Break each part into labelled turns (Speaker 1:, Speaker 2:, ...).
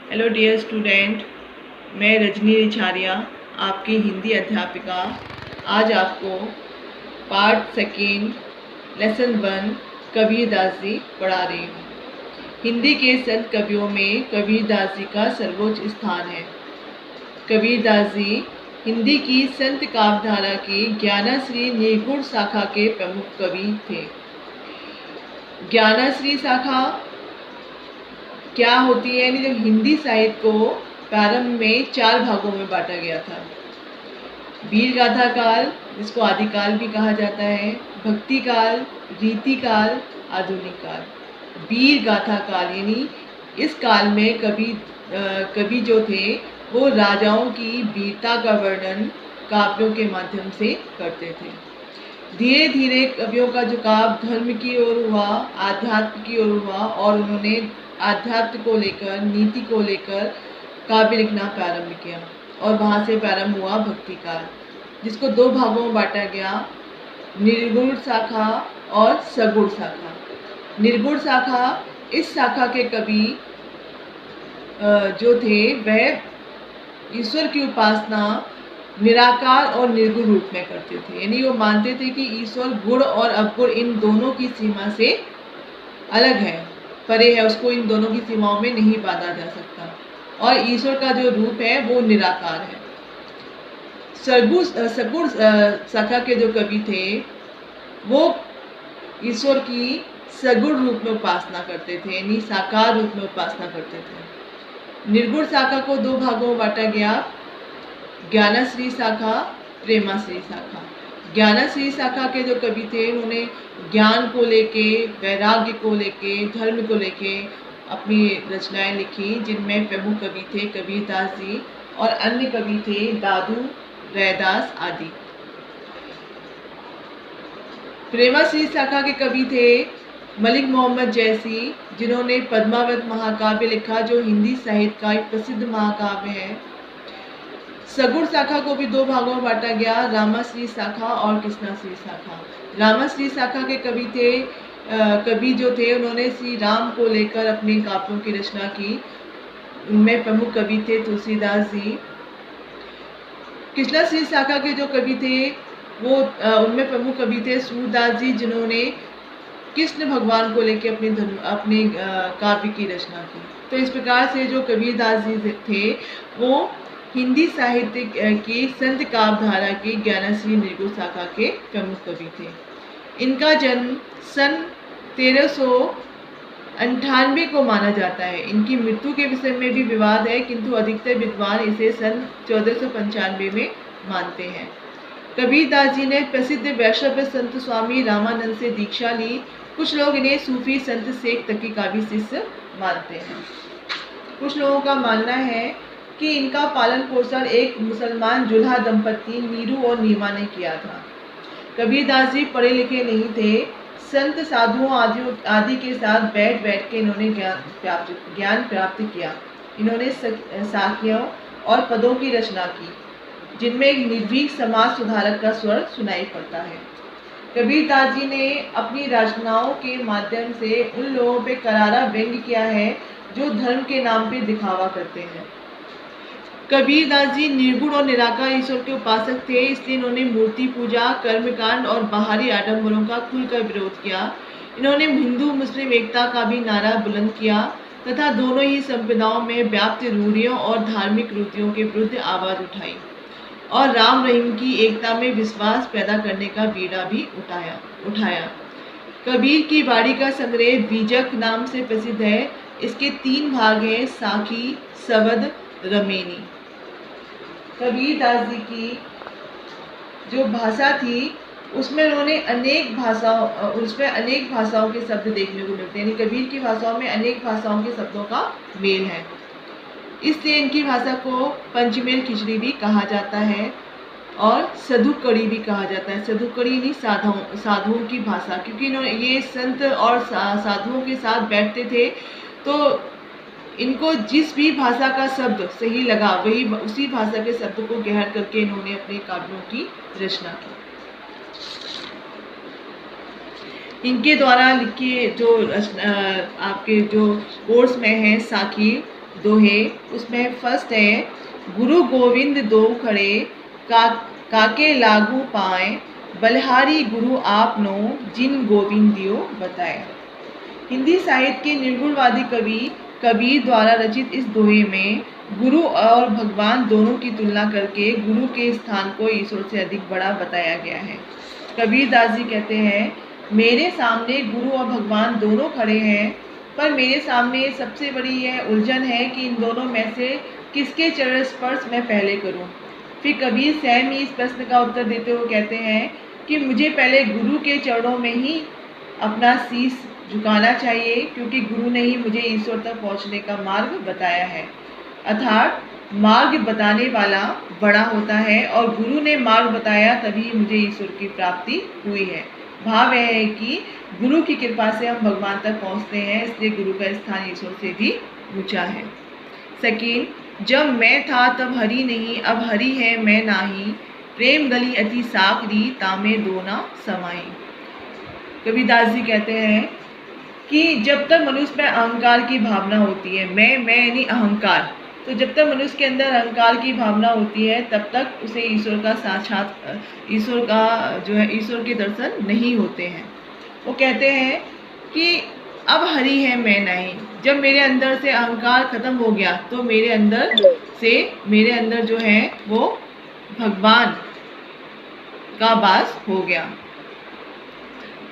Speaker 1: Hello dear student, मैं रजनी रिछारिया आपकी हिंदी अध्यापिका आज आपको part second lesson 1 Kabirdas ji पढ़ा रही हूँ। हिंदी के संत कवियों में कबीरदास जी का सर्वोच्च स्थान है। कबीरदास जी हिंदी की संत काव्यधारा की ज्ञानश्री निर्गुण शाखा के प्रमुख कवि थे। ज्ञानश्री शाखा क्या होती है? यानी जब हिंदी साहित्य को प्रारंभ में 4 भागों में बांटा गया था। वीर गाथा काल, जिसको आदिकाल भी कहा जाता है, भक्ति काल, रीति काल, आधुनिक काल। वीर गाथा काल यानी इस काल में कवि जो थे वो राजाओं की वीरता का वर्णन काव्यों के माध्यम से करते थे। धीरे धीरे कवियों का झुकाव धर्म की ओर हुआ, आध्यात्म की ओर हुआ और उन्होंने आध्यात्म को लेकर, नीति को लेकर काव्य लिखना प्रारंभ किया और वहाँ से प्रारंभ हुआ भक्ति काल, जिसको 2 भागों में बांटा गया, निर्गुण शाखा और सगुण शाखा। निर्गुण शाखा, इस शाखा के कवि जो थे वह ईश्वर की उपासना निराकार और निर्गुण रूप में करते थे। यानी वो मानते थे कि ईश्वर गुण और अवगुण इन दोनों की सीमा से अलग है, परे है, उसको इन दोनों की सीमाओं में नहीं बांधा जा सकता और ईश्वर का जो रूप है वो निराकार है। सगुण शाखा के जो कवि थे वो ईश्वर की सगुण रूप में उपासना करते थे, यानी साकार रूप में उपासना करते थे। निर्गुण शाखा को 2 भागों में बांटा गया, ज्ञानश्री शाखा, प्रेमाश्री शाखा। ज्ञानश्री शाखा के जो कवि थे उन्होंने ज्ञान को लेके, वैराग्य को लेके, धर्म को लेके अपनी रचनाएं लिखी, जिनमें प्रमुख कवि थे कबीरदास जी और अन्य कवि थे दादू, रैदास आदि। प्रेमाश्री शाखा के कवि थे मलिक मोहम्मद जैसी, जिन्होंने पद्मावत महाकाव्य लिखा, जो हिंदी साहित्य का एक प्रसिद्ध महाकाव्य है। सगुण शाखा को भी 2 भागों में बांटा गया, रामाश्री शाखा और कृष्णाश्री शाखा। रामाश्री शाखा के कवि जो थे उन्होंने श्री राम को लेकर अपने काव्यों की रचना की। उनमें प्रमुख कवि थे तुलसीदास जी। कृष्णाश्री शाखा के जो कवि थे वो उनमें प्रमुख कवि थे सूरदास जी, जिन्होंने कृष्ण भगवान को लेकर अपने काव्य की रचना की। तो इस प्रकार से जो कबीरदास जी थे वो हिंदी साहित्य की संत काव्यधारा की ज्ञानश्री निर्गुण शाखा के प्रमुख कवि थे। इनका जन्म सन 1398 को माना जाता है। इनकी मृत्यु के विषय में भी विवाद है, किंतु अधिकतर विद्वान इसे सन 1495 में मानते हैं। कबीरदास जी ने प्रसिद्ध वैष्णव संत स्वामी रामानंद से दीक्षा ली। कुछ लोग इन्हें सूफी संत शेख तकी का भी शिष्य मानते हैं। कुछ लोगों का मानना है कि इनका पालन पोषण एक मुसलमान जुल्हा दंपति नीरू और नीमा ने किया था। कबीरदास जी पढ़े लिखे नहीं थे। संत साधुओं आदि के साथ बैठ के इन्होंने ज्ञान प्राप्त किया। इन्होंने साखियों और पदों की रचना की, जिनमें एक निर्भीक समाज सुधारक का स्वर सुनाई पड़ता है। कबीरदास जी ने अपनी रचनाओं के माध्यम से उन लोगों पे करारा व्यंग्य किया है जो धर्म के नाम पे दिखावा करते हैं। कबीरदास जी निर्गुण और निराकार ईश्वर के उपासक थे, इसलिए इन्होंने मूर्ति पूजा, कर्मकांड और बाहरी आडंबरों का खुलकर विरोध किया। इन्होंने हिंदू मुस्लिम एकता का भी नारा बुलंद किया तथा दोनों ही संप्रदायों में व्याप्त रूढ़ियों और धार्मिक रूढ़ियों के विरुद्ध आवाज उठाई और राम रहीम की एकता में विश्वास पैदा करने का बीड़ा भी उठाया। कबीर की वाणी का संग्रह बीजक नाम से प्रसिद्ध है। इसके 3 भाग हैं, साखी, सवद, रमेनी। कबीरदास जी की जो भाषा थी उसमें उन्होंने अनेक भाषाओं के शब्द देखने को मिलते हैं। यानी कबीर की भाषाओं में अनेक भाषाओं के शब्दों का मेल है, इसलिए इनकी भाषा को पंचमेल खिचड़ी भी कहा जाता है और सधुकड़ी भी कहा जाता है। सधुकड़ी नहीं, साधुओं की भाषा, क्योंकि इन्होंने ये संत और साधुओं के साथ बैठते थे, तो इनको जिस भी भाषा का शब्द सही लगा वही उसी भाषा के शब्द को गहर करके इन्होंने अपने काव्यों की रचना की। इनके द्वारा लिखे जो आपके जो कोर्स में है साखी, दोहे। उसमें फर्स्ट है, गुरु गोविंद दो खड़े काके लागू पाए, बलिहारी गुरु आपनो जिन गोविंद दियो बताए। हिंदी साहित्य के निर्गुणवादी कवि कबीर द्वारा रचित इस दोहे में गुरु और भगवान दोनों की तुलना करके गुरु के स्थान को ईश्वर से अधिक बड़ा बताया गया है। कबीर दास जी कहते हैं, मेरे सामने गुरु और भगवान दोनों खड़े हैं, पर मेरे सामने सबसे बड़ी यह उलझन है कि इन दोनों में से किसके चरण स्पर्श मैं पहले करूं। फिर कबीर स्वयं ही इस प्रश्न का उत्तर देते हुए कहते हैं कि मुझे पहले गुरु के चरणों में ही अपना शीश झुकाना चाहिए, क्योंकि गुरु ने ही मुझे ईश्वर तक पहुंचने का मार्ग बताया है। अर्थात मार्ग बताने वाला बड़ा होता है और गुरु ने मार्ग बताया, तभी मुझे ईश्वर की प्राप्ति हुई है। भाव यह है कि गुरु की कृपा से हम भगवान तक पहुंचते हैं, इसलिए गुरु का स्थान ईश्वर से भी ऊंचा है। सेकेंड, जब मैं था तब हरि नहीं, अब हरि है मैं नाही, प्रेम गली अति साकरी, तामे दो ना समाई। कबीरदास जी कहते हैं कि जब तक मनुष्य में अहंकार की भावना होती है, मैं यानी अहंकार, तो जब तक मनुष्य के अंदर अहंकार की भावना होती है तब तक उसे ईश्वर का साक्षात ईश्वर के दर्शन नहीं होते हैं। वो कहते हैं कि अब हरि है मैं नहीं, जब मेरे अंदर से अहंकार खत्म हो गया तो मेरे अंदर जो है वो भगवान का वास हो गया।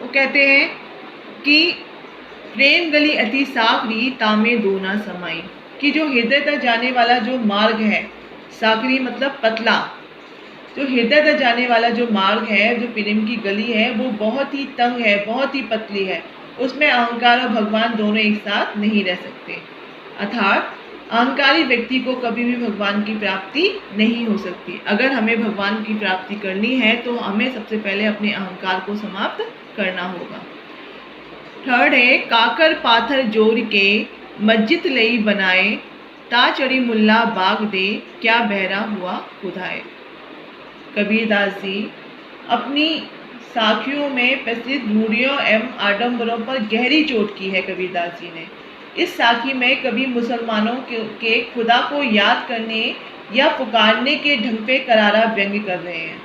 Speaker 1: वो कहते हैं कि प्रेम गली अति साकरी, तामे दो ना समाई, कि जो हृदय तक जाने वाला जो मार्ग है, साकरी मतलब पतला, जो हृदय तक जाने वाला जो मार्ग है, जो प्रेम की गली है, वो बहुत ही तंग है, बहुत ही पतली है, उसमें अहंकार और भगवान दोनों एक साथ नहीं रह सकते। अर्थात अहंकारी व्यक्ति को कभी भी भगवान की प्राप्ति नहीं हो सकती। अगर हमें भगवान की प्राप्ति करनी है तो हमें सबसे पहले अपने अहंकार को समाप्त करना होगा। थर्ड है, काकर पाथर जोड़ के मस्जिद लई बनाए, ता चढ़ी मुल्ला बाग दे, क्या बहरा हुआ खुदाए। कबीरदास जी अपनी साखियों में प्रसिद्ध रूढ़ियों एवं आडंबरों पर गहरी चोट की है। कबीरदास जी ने इस साखी में कभी मुसलमानों के खुदा को याद करने या पुकारने के ढंग पे करारा व्यंग्य कर रहे हैं।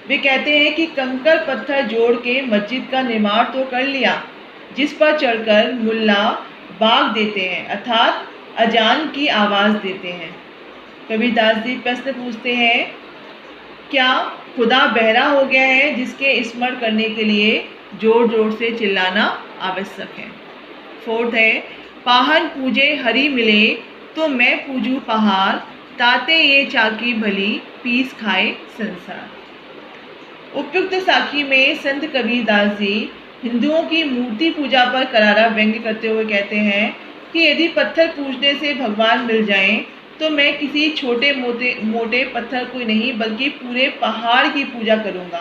Speaker 1: वे कहते हैं कि कंकर पत्थर जोड़ के मस्जिद का निर्माण तो कर लिया, जिस पर चढ़कर मुल्ला बाग देते हैं, अर्थात अजान की आवाज़ देते हैं। कबीरदास जी प्रश्न पूछते हैं, क्या खुदा बहरा हो गया है जिसके स्मरण करने के लिए जोर जोर से चिल्लाना आवश्यक है। फोर्थ है, पाहन पूजे हरि मिले तो मैं पूजू पहाड़, ताते ये चाकी भली, पीस खाए संसार। उपयुक्त साखी में संत कबीरदास जी हिंदुओं की मूर्ति पूजा पर करारा व्यंग्य करते हुए कहते हैं कि यदि पत्थर पूजने से भगवान मिल जाएं तो मैं किसी छोटे मोटे पत्थर को नहीं बल्कि पूरे पहाड़ की पूजा करूंगा।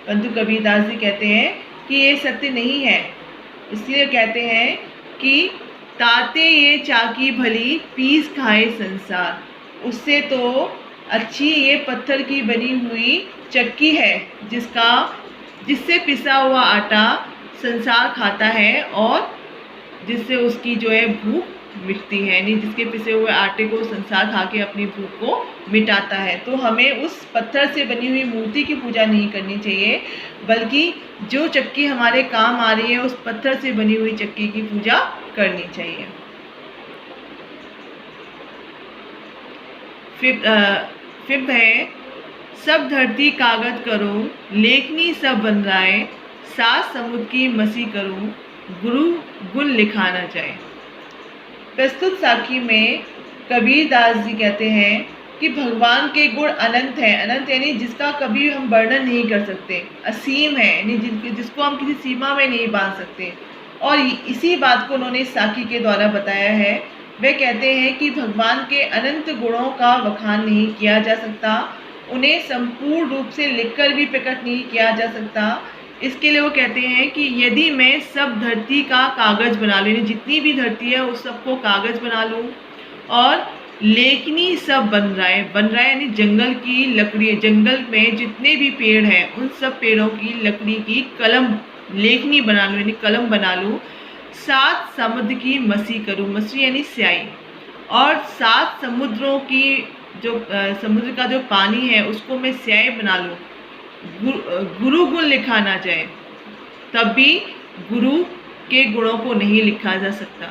Speaker 1: परंतु कबीरदास जी कहते हैं कि ये सत्य नहीं है। इसलिए कहते हैं कि ताते ये चाकी भली, पीस खाए संसार। उससे तो अच्छी ये पत्थर की बनी हुई चक्की है जिससे पिसा हुआ आटा संसार खाता है और जिससे उसकी जो है भूख मिटती है, यानी जिसके पिसे हुए आटे को संसार खा के अपनी भूख को मिटाता है। तो हमें उस पत्थर से बनी हुई मूर्ति की पूजा नहीं करनी चाहिए, बल्कि जो चक्की हमारे काम आ रही है उस पत्थर से बनी हुई चक्की की पूजा करनी चाहिए। फिफ्थ है, सब धरती कागज करो, लेखनी सब बन राय, सात समुद्र की मसी करूं, गुरु गुण लिखाना चाहे। प्रस्तुत साखी में कबीरदास जी कहते हैं कि भगवान के गुण अनंत हैं। अनंत यानी जिसका कभी हम वर्णन नहीं कर सकते, असीम है, यानी जिसको हम किसी सीमा में नहीं बांध सकते। और इसी बात को उन्होंने साखी के द्वारा बताया है। वे कहते हैं कि भगवान के अनंत गुणों का बखान नहीं किया जा सकता, उन्हें संपूर्ण रूप से लिखकर भी प्रकट नहीं किया जा सकता। इसके लिए वो कहते हैं कि यदि मैं सब धरती का कागज बना लूँ, जितनी भी धरती है उस सबको कागज बना लूँ, और लेखनी सब बन रहा है यानी जंगल की लकड़ी, जंगल में जितने भी पेड़ हैं उन सब पेड़ों की लकड़ी की कलम लेखनी बना लूँ, यानी कलम बना लूँ। सात समुद्र की मसी करूँ, मसी यानी स्याही, और 7 समुद्रों की जो समुद्र का जो पानी है उसको मैं स्याही बना लूँ, गुरु गुण लिखा ना जाए, तब भी गुरु के गुणों को नहीं लिखा जा सकता।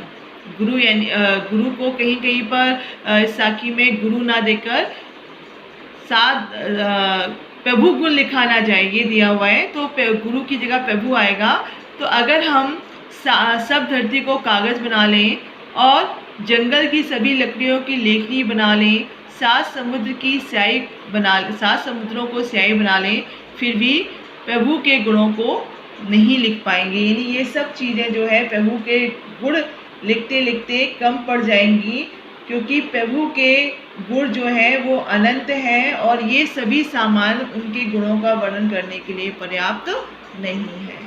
Speaker 1: गुरु यानी गुरु को कहीं कहीं पर इस साखी में गुरु ना देकर 7 प्रभु गुण लिखा ना जाए ये दिया हुआ है, तो गुरु की जगह प्रभु आएगा। तो अगर हम सब धरती को कागज़ बना लें और जंगल की सभी लकड़ियों की लेखनी बना लें, 7 समुद्र की स्याही 7 समुद्रों को स्याही बना लें, फिर भी प्रभु के गुणों को नहीं लिख पाएंगे। यानी ये सब चीज़ें जो है प्रभु के गुण लिखते लिखते कम पड़ जाएंगी, क्योंकि प्रभु के गुण जो है वो अनंत है और ये सभी सामान उनके गुणों का वर्णन करने के लिए पर्याप्त नहीं है।